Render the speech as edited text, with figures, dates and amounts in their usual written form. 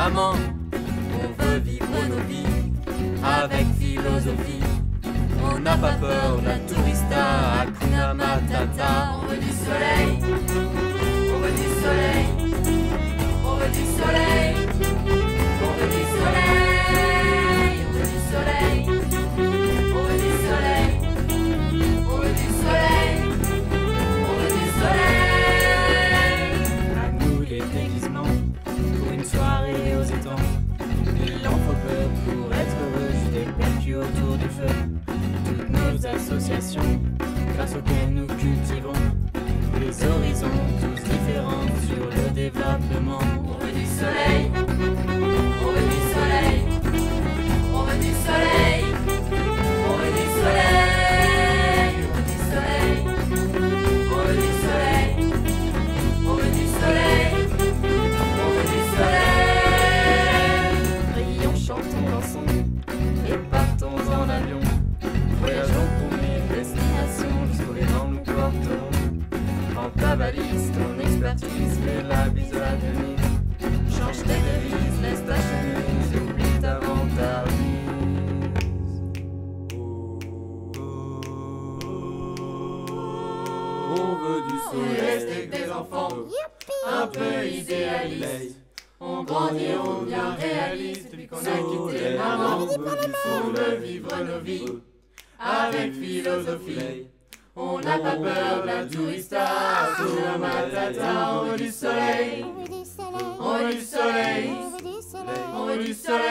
maman, on veut vivre nos vies avec philosophie. On n'a pas peur de la tourista, Hakuna Matata. On veut du soleil, on veut du soleil, on veut du soleil, on veut du soleil, on veut du soleil, on veut du soleil, on veut du soleil, on veut du soleil. À nous les déguisements, pour une soirée aux étangs. Il en faut peu pour être heureux, juste des percus autour du feu. Toutes nos associations, grâce auxquelles nous cultivons des horizons tous différents sur le développement. On veut du soleil, on veut du soleil, on veut du soleil, on veut du soleil, on veut du soleil, on veut du soleil, on veut du soleil, on veut du soleil. Rions, chantons, dansons et partons en avion. Voyageons pour mille destinations, jusqu'au vent nous porterons. En ta valise, ton expertise, fais la bise à Denise. Change tes devises, laisse ta chemise, oublie ta vantardise. On veut du On soleil, reste avec des enfants un peu idéalistes. On grandit, on devient réaliste. Depuis qu'on a quitté maman, on veut vivre nos vies avec philosophie. On n'a pas peur de la tourista, Hakuna Matata. On veut du soleil, on veut du soleil, on veut du soleil.